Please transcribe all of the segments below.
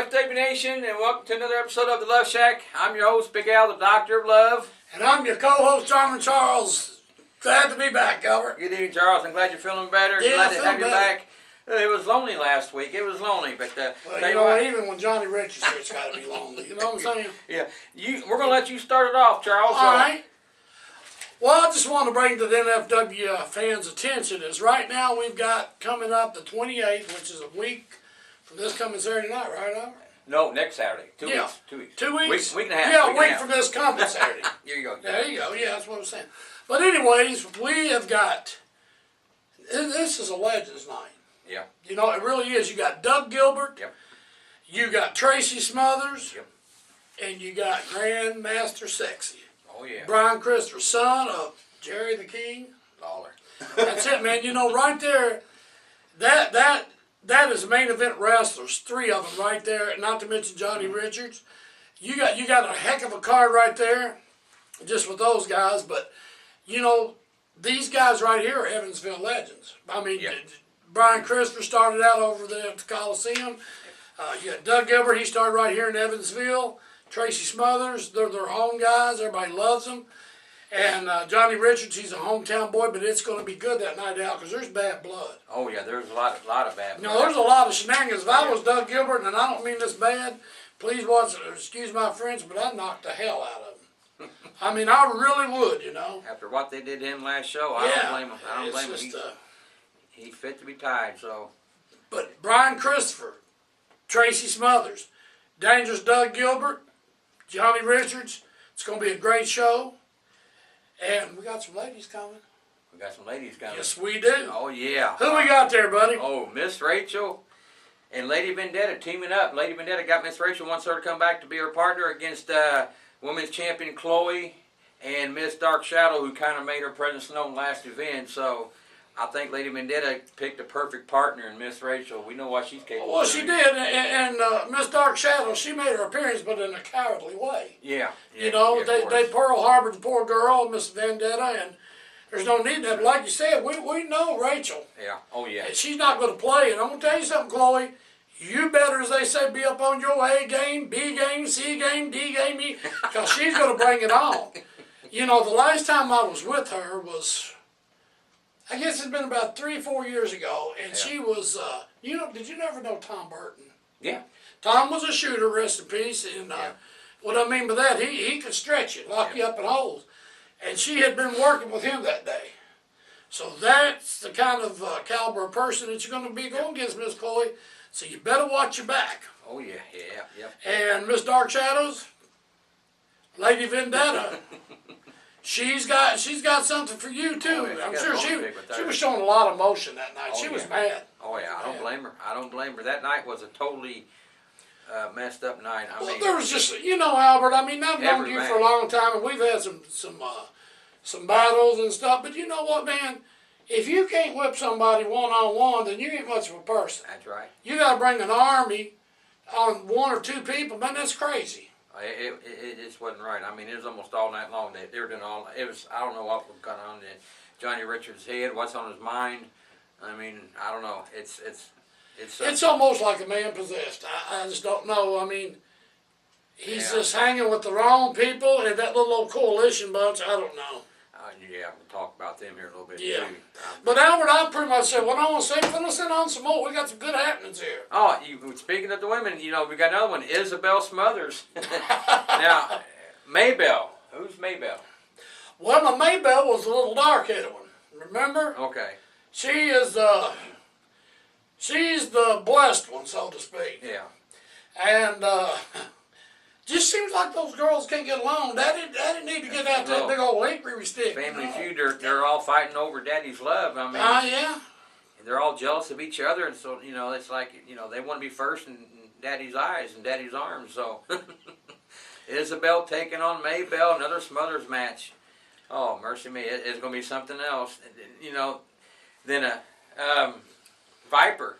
NFW Nation, and welcome to another episode of the Love Shack. I'm your host, Big Al, the Doctor of Love. And I'm your co-host, Charmin Charles. Glad to be back, Albert. Good evening, Charles. I'm glad you're feeling better. Yeah, glad to have you better. back. It was lonely last week. It was lonely, but Well, you know, even when Johnny Rich is here, it's got to be lonely. You know what I'm saying? Yeah, we're gonna let you start it off, Charles. All right. Well, I just want to bring to the NFW fans' attention is right now we've got coming up the 28th, which is a week from this coming Saturday night, right, Albert? No, next Saturday. 2 Yeah. weeks. 2 weeks. 2 weeks? Week and a half. Yeah, week a week from this coming Saturday. Here you go. There you go. Yeah, that's what I'm saying. But anyways, we have got, this is a Legends night. Yeah. You know, it really is. You got Doug Gilbert. Yep. You got Tracy Smothers. Yep. And you got Grandmaster Sexy. Oh, yeah. Brian Christopher, son of Jerry the King Lawler. That's it, man. You know, right there, that is main event wrestlers. 3 of them right there, not to mention Johnny Richards. You got a heck of a card right there, just with those guys. But, you know, these guys right here are Evansville legends. I mean, Yep. Brian Christopher started out over there at the Coliseum. You got Doug Gilbert, he started right here in Evansville. Tracy Smothers, they're their home guys. Everybody loves them. And Johnny Richards, he's a hometown boy, but it's going to be good that night out because there's bad blood. Oh, yeah, there's a lot of bad. No, there's a lot of shenanigans. If I was Doug Gilbert, and I don't mean this bad, please excuse my French, but I'd knock the hell out of him. I mean, I really would, you know. After what they did to him last show, I don't blame him. I don't blame him. He's fit to be tied, so. But Brian Christopher, Tracy Smothers, Dangerous Doug Gilbert, Johnny Richards, it's going to be a great show. And we got some ladies coming. We got some ladies coming. Yes, we do. Oh, yeah. Who we got there, buddy? Oh, Miss Rachel and Lady Vendetta teaming up. Lady Vendetta got Miss Rachel, wants her to come back to be her partner against women's champion Chloe and Miss Dark Shadow, who kind of made her presence known last event. So I think Lady Vendetta picked a perfect partner in Miss Rachel. We know what she's capable of. Well, she did, and Miss Dark Shadow, she made her appearance, but in a cowardly way. Yeah. You know, they Pearl Harbored the poor girl, Miss Vendetta, and there's no need to that. But like you said, we know Rachel. Yeah. Oh, yeah. And she's not going to play. And I'm going to tell you something, Chloe. You better, as they say, be up on your A game, B game, C game, D game, because she's going to bring it on. You know, the last time I was with her was, I guess it's been about 3 or 4 years ago, and she was, you know, did you never know Tom Burton? Yeah. Tom was a shooter, rest in peace, and what I mean by that, he could stretch you, lock you up in holes. And she had been working with him that day. So that's the kind of caliber of person that you're going to be going against, Miss Chloe. So you better watch your back. Oh, yeah. Yeah. Yep. And Miss Dark Shadows, Lady Vendetta, she's got something for you too. Oh, yeah, I'm sure she was showing a lot of emotion that night. She was mad. Oh, yeah. I don't blame her. I don't blame her. That night was a totally messed up night. I mean, there was just, you know, Albert, I mean, I've known you for a long time, and we've had some battles and stuff, but you know what, man? If you can't whip somebody one-on-one, then you ain't much of a person. That's right. You got to bring an army on 1 or 2 people, man, that's crazy. It just wasn't right. I mean, it was almost all night long. They were doing all. It was. I don't know what was going on in Johnny Richards' head. What's on his mind? I mean, I don't know. It's almost like a man possessed. I just don't know. I mean, he's just hanging with the wrong people and that little old coalition bunch. I don't know. Yeah, we'll talk about them here a little bit too. But Albert, I pretty much said what I want to say. Fill us in on some more. We got some good happenings here. Oh, speaking of the women, you know, we got another one, Isabel Smothers. Now, Maybell. Who's Maybell? Well, my Maybell was the little dark-headed one. Remember? Okay. She's the blessed one, so to speak. Yeah. And just seems like those girls can't get along. Daddy need to get out that big old hickory stick. Family feud. They're all fighting over Daddy's love. I mean. Yeah. They're all jealous of each other, and so you know it's like they want to be first in Daddy's eyes and Daddy's arms. So Isabel taking on Maybell, another Smothers match. Oh mercy me, it's going to be something else. You know, then Viper.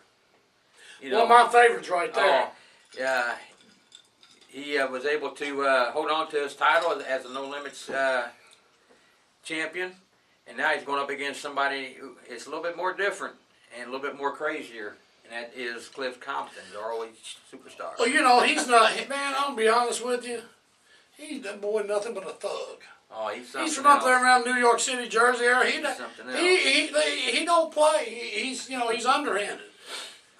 You know, one of my favorites right there. Oh, yeah. He was able to hold on to his title as a No Limits champion, and now he's going up against somebody who is a little bit more different and a little bit more crazier. and that is Cliff Compton, the ROH superstar. Well, you know, he's not, man, I'm going to be honest with you. He's that boy nothing but a thug. Oh, he's something He's from up else. there around New York City, Jersey area. He's something else. He don't play. He's, you know, he's underhanded.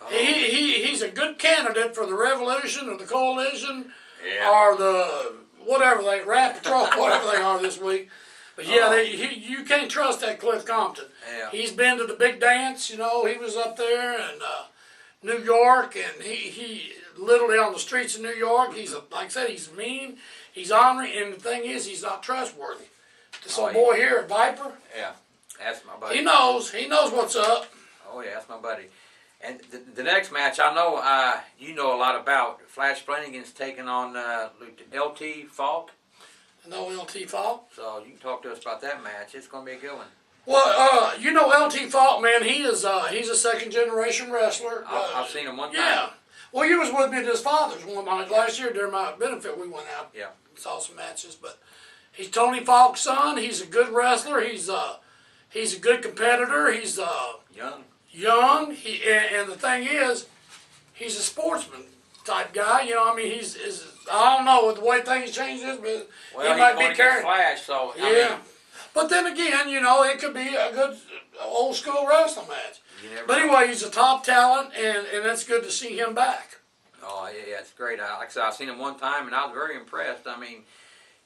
Oh. He's a good candidate for the Revolution or the Coalition Yeah. or the whatever they Rat Patrol, whatever they are this week. But yeah, you can't trust that Cliff Compton. Yeah. He's been to the big dance. You know, he was up there in New York, and he literally on the streets of New York. He's like I said, he's mean. He's ornery, and the thing is, he's not trustworthy. This old boy here at Viper. Yeah, that's my buddy. He knows what's up. Oh yeah, that's my buddy. And the next match, I know you know a lot about. Flash Flanagan's taking on LT Falk. No LT Falk. So you can talk to us about that match. It's going to be a good one. Well, you know LT Falk, man. He's a second generation wrestler. I've seen him one time. Yeah. Well, you was with me at his father's one night last year during my benefit. We went out. Yeah. Saw some matches, but he's Tony Falk's son. He's a good wrestler. He's a good competitor. He's Young. young. And the thing is, he's a sportsman type guy. You know, I mean, he's I don't know the way things changed this, but Well, he might he's be carrying. Flash, so Yeah. I mean, But then again, you know, it could be a good old school wrestling match. you never But know. anyway, he's a top talent, and it's good to see him back. Oh yeah, it's great. Like I said, I've seen him one time, and I was very impressed. I mean,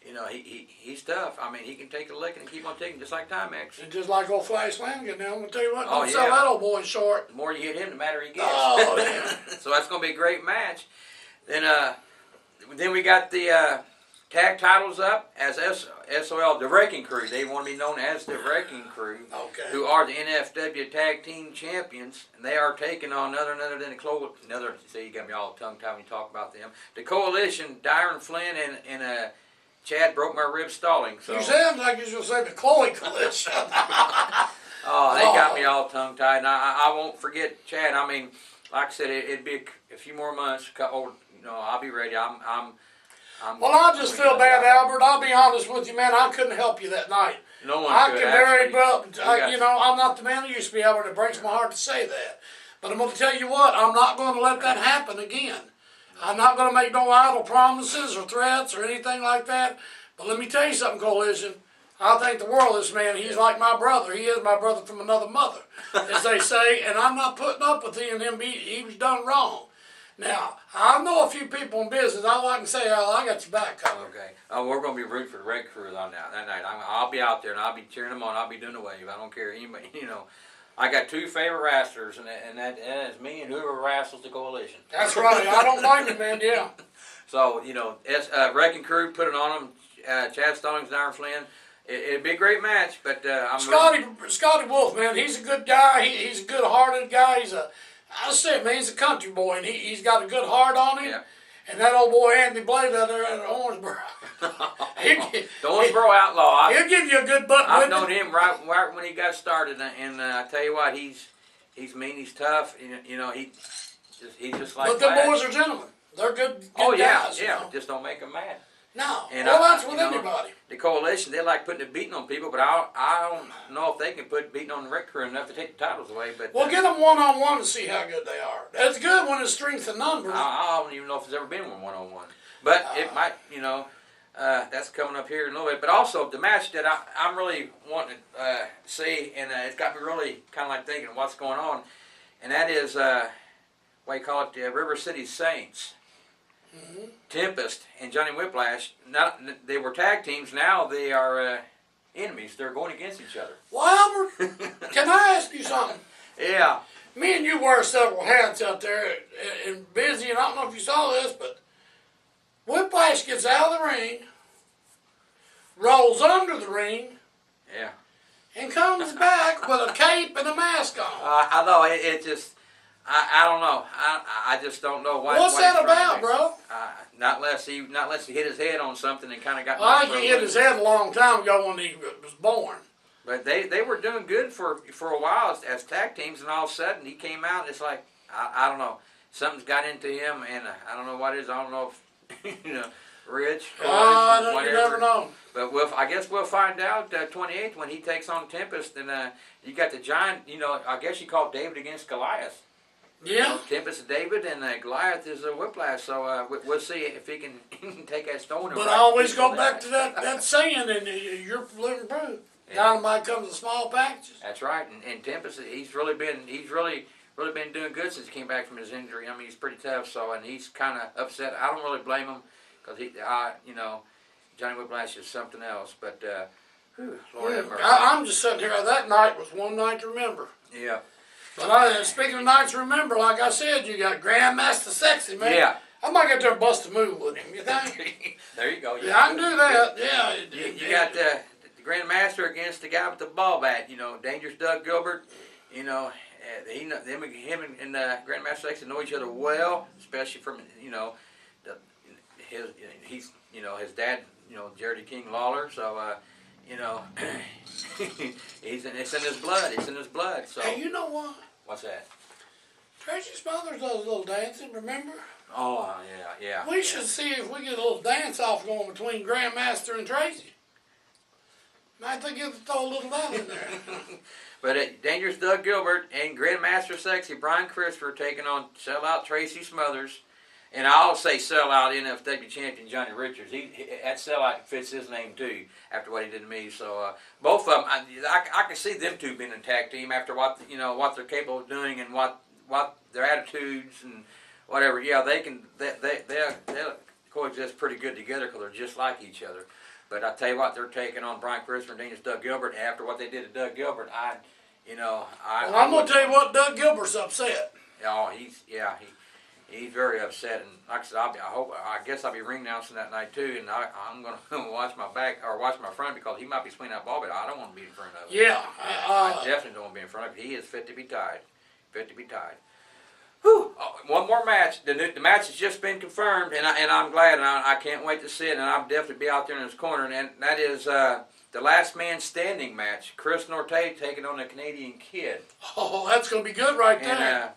you know, he's tough. I mean, he can take a lick and keep on taking, just like Timex. And just like old Flash Flanagan now, I'm going to tell you what, Oh, don't sell yeah. that old boy short. The more you hit him, the madder he gets. Oh, yeah. So that's going to be a great match. Then we got the tag titles up as SOL, the Wrecking Crew. They want to be known as the Wrecking Crew, Okay. who are the NFW Tag Team Champions, and they are taking on another than the see, you got me all tongue-tied when you talk about them. The Coalition, Dyron Flynn and Chad broke my rib stalling. So. You sound like you should say the Chloe Coalition. Oh, they got me all tongue-tied, and I won't forget Chad. I mean, like I said, it'd be a few more months. I'll be ready. Well, I just feel bad, Albert. I'll be honest with you, man. I couldn't help you that night. No one I could, can very actually. well, you know, I'm not the man I used to be, Albert. It breaks my heart to say that. But I'm going to tell you what, I'm not going to let that happen again. I'm not going to make no idle promises or threats or anything like that. But let me tell you something, Coalition. I think the world of this man. He's like my brother. He is my brother from another mother, as they say. And I'm not putting up with him. He was done wrong. Now, I know a few people in business. All I can say, Al, I got your back covered. Okay. We're going to be rooting for the Red Crew on that night. I'll be out there, and I'll be cheering them on. I'll be doing the wave. I don't care anybody, you know. I got two favorite wrestlers, and that is me and whoever wrestles the Coalition. That's right. I don't blame you, man. Yeah. So, you know, Wrecking Crew put it on them. Chad Stallings, Dyron Flynn. It'd be a great match, but I'm Scotty Wolf, man. He's a good guy. He's a good-hearted guy. I said, man, he's a country boy, and he's got a good heart on him. Yeah. And that old boy Anthony Blade out there at Owensboro. the Owensboro Outlaw. He'll give you a good butt I've whipping. known him right when he got started, and I tell you what, he's mean, he's tough. You know, he's just like. But the Flash. boys are gentlemen. They're good Oh yeah, guys. You yeah. know? Just don't make them mad. No. And Well, that's with you know, anybody. The Coalition, they like putting a beating on people, but I don't know if they can put beating on the Red Crew enough to take the titles away. But Well, get them one-on-one to see how good they are. That's good when it's strength in numbers. I don't even know if there's ever been one-on-one. But it might, you know, that's coming up here in a little bit. But also, the match that I'm really wanting to see, and it's got me really kind of like thinking what's going on, and that is, what you call it, the River City Saints. Mm-hmm. Tempest and Johnny Whiplash, they were tag teams, now they are enemies. They're going against each other. Well, Albert, can I ask you something? Yeah. Me and you wear several hats out there and busy, and I don't know if you saw this, but Whiplash gets out of the ring, rolls under the ring, Yeah. and comes back with a cape and a mask on. I know, it just, I don't know. I just don't know why. What's why that he's trying about, to- bro? Not unless he hit his head on something and kind of got. Well, I knocked think he for a hit his loop. head a long time ago when he was born. But they were doing good for a while as tag teams, and all of a sudden he came out. It's like I don't know, something's got into him, and I don't know what it is. I don't know if you know, Rich. You never know. But I guess we'll find out 28th when he takes on Tempest, and you got the giant. You know, I guess you call it David against Goliath. Yeah. Tempest David and Goliath is a Whiplash. So we'll see if he can take that stone. And But right I always people go back to that saying, and you're living proof. Yeah. Dynamite comes in small packages. That's right, and Tempest, he's really been doing good since he came back from his injury. I mean, he's pretty tough. So, and he's kind of upset. I don't really blame him because Johnny Whiplash is something else. But Lord have mercy. I'm just sitting here. That night was one night to remember. Yeah. But speaking of nights to remember, like I said, you got Grandmaster Sexy, man. Yeah. I might get there and bust a move with him. You think? There you go. Yeah, I can do that. Yeah. You got the Grandmaster against the guy with the ball bat. Dangerous Doug Gilbert. Him and Grandmaster Sexy know each other well, especially from his dad, Jerry King Lawler. So it's in his blood. It's in his blood. So Hey, you know what? What's that? Tracy's mother does a little dancing. Remember? Oh yeah. We should see if we get a little dance off going between Grandmaster and Tracy. Might think you'll throw a little love in there. But Dangerous Doug Gilbert and Grandmaster Sexy Brian Christopher taking on sellout Tracy Smothers. And I'll say sellout NFW champion Johnny Richards. That sellout fits his name too after what he did to me. So both of them, I can see them two being a tag team after what they're capable of doing and what their attitudes and whatever. Yeah, they'll coexist pretty good together because they're just like each other. But I tell you what, they're taking on Brian Christopher and Dangerous Doug Gilbert. After what they did to Doug Gilbert, I'm gonna tell you what, Doug Gilbert's upset. Oh, he's very upset, and like I said, I guess I'll be ring announcing that night too, and I'm gonna watch my back or watch my front because he might be swinging that ball, but I don't want to be in front of him. Yeah, I definitely don't want to be in front of him. He is fit to be tied. Whew. Oh, one more match. The match has just been confirmed, and I'm glad, and I can't wait to see it, and I'll definitely be out there in this corner, and that is the last man standing match. Chris Norte taking on the Canadian Kid. Oh, that's gonna be good right there.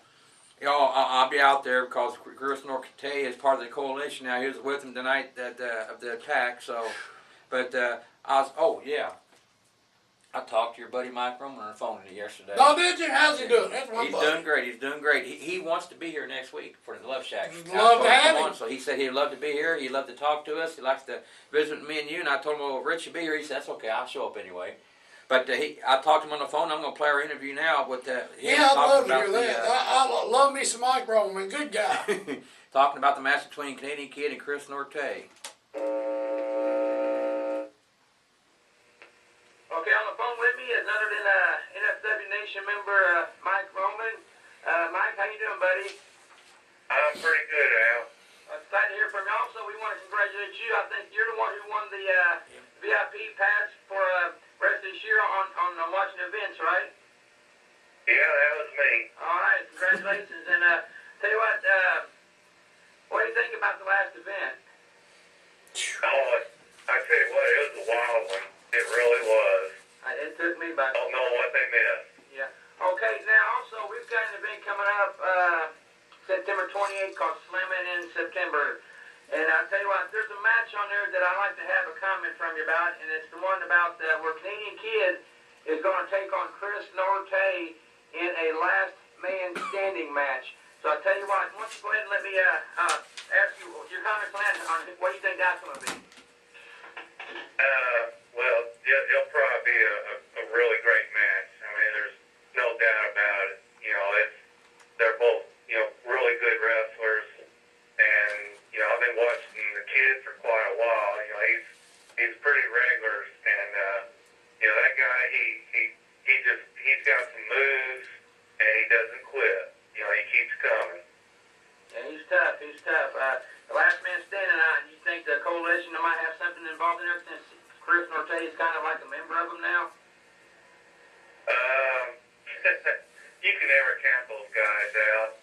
And I'll be out there because Chris Norte is part of the coalition now. He was with him tonight of the attack. So, but I talked to your buddy Mike Rohlman on the phone yesterday. Oh, did you? How's he doing? That's my He's buddy. doing great. He wants to be here next week for the Love Shack. Love to have him. So he said he'd love to be here. He'd love to talk to us. He likes to visit with me and you. And I told him, well, Rich should be here. He said, that's okay. I'll show up anyway. But I talked to him on the phone. I'm going to play our interview now with him. Yeah, I'd love to hear that. I love me some Mike Rohlman. Good guy. Talking about the match between Canadian Kid and Chris Norte. Okay, on the phone with me is none other than NFW Nation member Mike Rohlman. Mike, how you doing, buddy? I'm pretty good, Al. Excited to hear from you. Also, we want to congratulate you. I think you're the one who won the VIP pass for rest of this year on watching events, right? Yeah, that was me. All right, congratulations. And tell you what do you think about the last event? Oh, I tell you what, it was a wild one. It really was. It took me back. I don't know what they missed. Yeah. Okay, now also, we've got an event coming up September 28th called Slamming in September. And I'll tell you what, there's a match on there that I'd like to have a comment from you about, and it's the one about where Canadian Kid is going to take on Chris Norte in a last man standing match. So I'll tell you what, why don't you go ahead and let me ask you your comments on what you think that's going to be. Well, it'll probably be a really great match. I mean, there's no doubt about it. They're both, really good wrestlers. And, I've been watching the kid for quite a while. He's pretty regular. And, that guy, he's got some moves, and he doesn't quit. He keeps coming. Yeah, he's tough. The last man standing, you think the coalition might have something involved in there since Chris Norte is kind of like a member of them now? You can never count those guys out.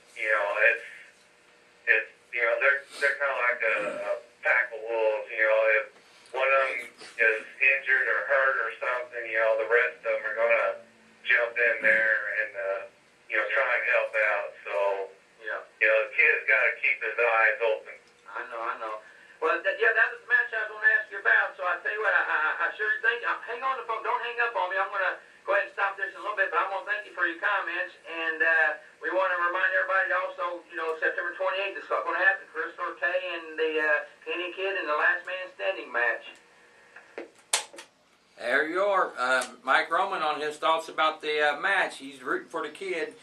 They're kind of like a pack of wolves. If one of them is injured or hurt or something, the rest of them are going to jump in there and try and help out. So the kid's got to keep his eyes open. I know. Well, that was the match I was going to ask you about. So I tell you what, I sure think. Hang on the phone. Don't hang up on me. I'm going to go ahead and stop this in a little bit, but I want to thank you for your comments. And we want to remind everybody to more. Mike Rohlman on his thoughts about the match. He's rooting for the kid,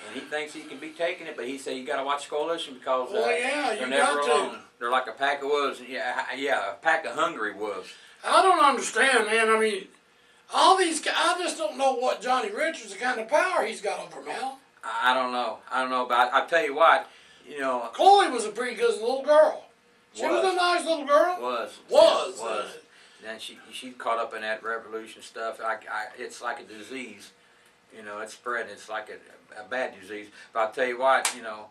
and he thinks he can be taking it, but he said you got to watch the coalition because Well, yeah, they're you never got to. alone. They're like a pack of wolves. Yeah, a pack of hungry wolves. I don't understand, man. I mean, all these guys, I just don't know what Johnny Richards, the kind of power he's got over Mel. I don't know, but I tell you what, you know. Chloe was a pretty good little girl. She was a nice little girl. Was. And she caught up in that revolution stuff. It's like a disease, you know. It's spreading. It's like a bad disease. But I'll tell you what, you know,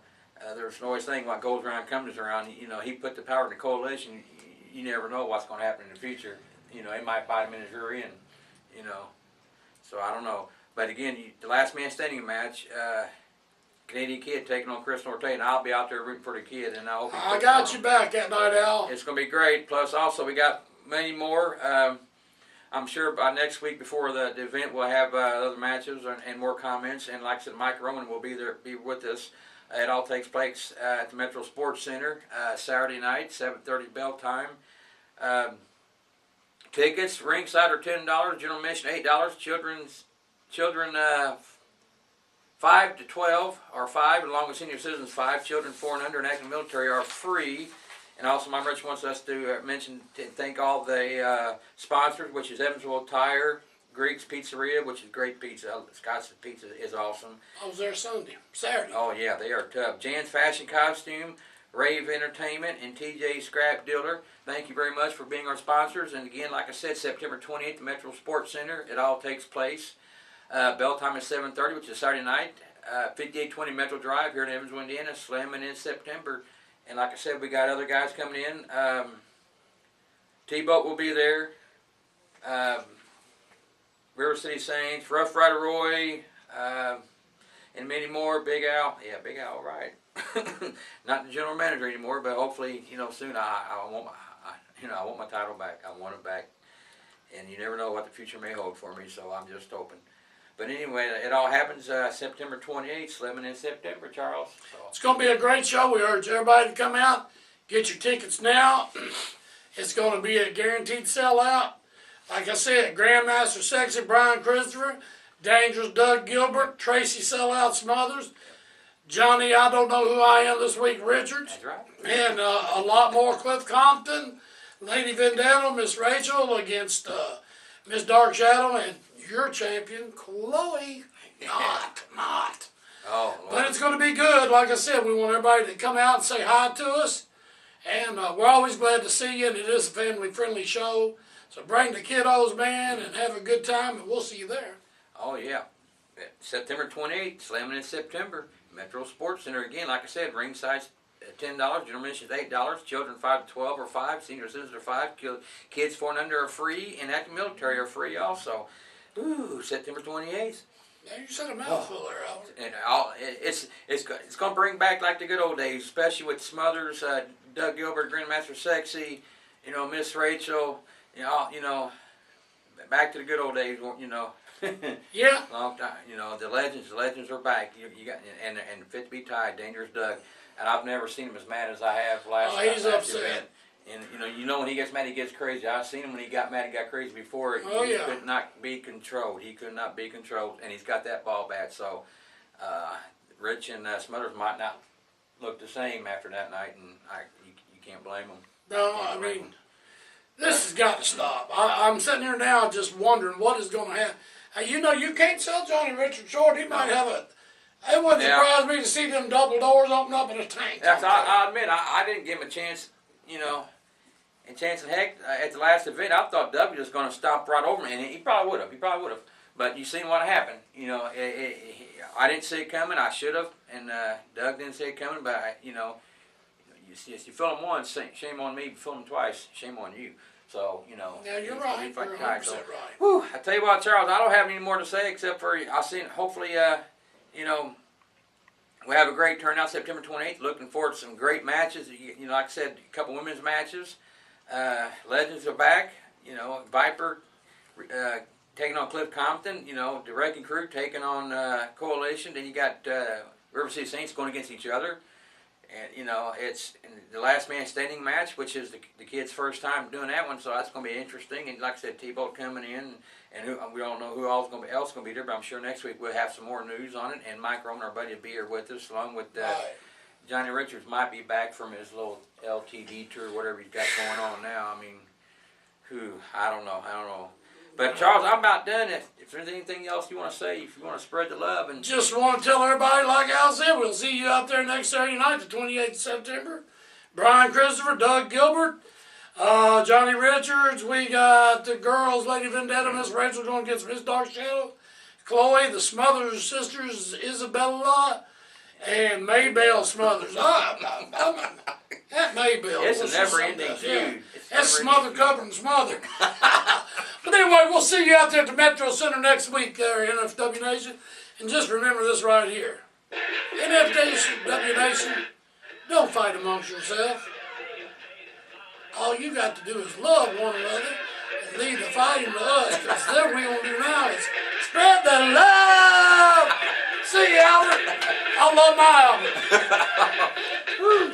there's always thing what goes around comes around. You know, he put the power in the coalition. You never know what's going to happen in the future. You know, it might bite him in his rear end. You know, so I don't know. But again, the last man standing match. Canadian kid taking on Chris Norte, and I'll be out there rooting for the kid. And I got you back that night, Al. It's going to be great. Plus, also we got many more. I'm sure by next week before the event we'll have other matches and more comments. And like I said, Mike Rohlman will be with us. It all takes place at the Metro Sports Center Saturday night, 7:30 bell time. Tickets ringside are $10. General admission $8. Children 5 to 12 are 5, along with senior citizens 5. Children 4 and under and active military are free. And also, my Rich wants us to thank all the sponsors, which is Evansville Tire, Greek's Pizzeria, which is great pizza. Scott's Pizza is awesome. I was there Saturday. Oh yeah, they are tough. Jan's Fashion Costume, Rave Entertainment, and TJ Scrap Dealer. Thank you very much for being our sponsors. And again, like I said, September 28th, the Metro Sports Center. It all takes place. Bell time is 7:30, which is Saturday night. 5820 Metro Drive here in Evansville, Indiana. Slamming in September. And like I said, we got other guys coming in. T-Boat will be there. River City Saints, Rough Rider Roy, and many more. Big Al. Yeah, Big Al, right. Not the general manager anymore, but hopefully, you know, soon I want my title back. I want it back. And you never know what the future may hold for me, so I'm just hoping. But anyway, it all happens September 28th, Slamming in September, Charles. So. It's going to be a great show. We urge everybody to come out. Get your tickets now. It's going to be a guaranteed sellout. Like I said, Grandmaster Sexy Brian Christopher, Dangerous Doug Gilbert, Tracy Sellout Smothers, Johnny I Don't Know Who I Am This Week Richards. That's right. And a lot more. Cliff Compton, Lady Vendetta, Miss Rachel against Miss Dark Shadow, and your champion, Chloe. Not. Oh, Lord. But it's going to be good. Like I said, we want everybody to come out and say hi to us. And we're always glad to see you, and it is a family-friendly show. So bring the kiddos, man, and have a good time, and we'll see you there. Oh, yeah. September 28th, Slamming in September. Metro Sports Center. Again, like I said, ringside $10. General admission is $8. Children 5 to 12 are 5. Senior citizens are 5. Kids 4 and under are free. And active military are free also. Ooh, September 28th. Yeah, you said a mouthful there, Albert. And it's going to bring back like the good old days, especially with Smothers, Doug Gilbert, Grandmaster Sexy, you know, Miss Rachel, you know, back to the good old days, you know. Yeah. Long time, you know, the legends are back. You got and fit to be tied, Dangerous Doug, and I've never seen him as mad as I have last. Oh, he's upset. Event. And you know when he gets mad, he gets crazy. I've seen him when he got mad, he got crazy before. Oh, He yeah. could not be controlled. He could not be controlled, and he's got that ball bat. So, Rich and Smothers might not look the same after that night, and you can't blame them. No, I mean, this has got to stop. I'm sitting here now just wondering what is going to happen. You know, you can't sell Johnny Richard short. He might have a. It wouldn't surprise me to see them double doors open up in a tank. I admit, I didn't give him a chance, you know. And chance and heck, at the last event, I thought Doug was going to stomp right over me, and he probably would have. But you seen what happened. You know, I didn't see it coming. I should have, and Doug didn't see it coming. But you know, you film him once, shame on me. You film him twice, shame on you. So you know. Yeah, you're right. You're 100% right. Whew, I tell you what, Charles, I don't have any more to say except for I seen. Hopefully, you know. We have a great turnout September 28th. Looking forward to some great matches. You know, like I said, a couple women's matches. Legends are back. You know, Viper taking on Cliff Compton. You know, the Wrecking Crew taking on Coalition. Then you got River City Saints going against each other. And you know, it's the last man standing match, which is the kid's first time doing that one, so that's going to be interesting. And like I said, T-Bolt coming in, and we don't know who else going to be there, but I'm sure next week we'll have some more news on it. And Mike Rohlman, our buddy, will be here with us, along with Right. Johnny Richards might be back from his little LTD tour, whatever he's got going on now. I mean, I don't know. But Charles, I'm about done. If there's anything else you want to say, if you want to spread the love and Just want to tell everybody, like Al said, we'll see you out there next Saturday night, the 28th of September. Brian Christopher, Doug Gilbert, Johnny Richards. We got the girls, Lady Vendetta, Miss Rachel going against Miss Dark Shadow. Chloe, the Smothers sisters, Isabella, and Maybelle Smothers. That Maybelle. it's a never-ending feud. That's smother covering smother. But anyway, we'll see you out there at the Metro Center next week there, NFW Nation. And just remember this right here. NFW Nation, don't fight amongst yourself. All you got to do is love one another and leave the fighting to us, because then we gonna do now is spread the love. See you, Albert. I love my Albert. Woo.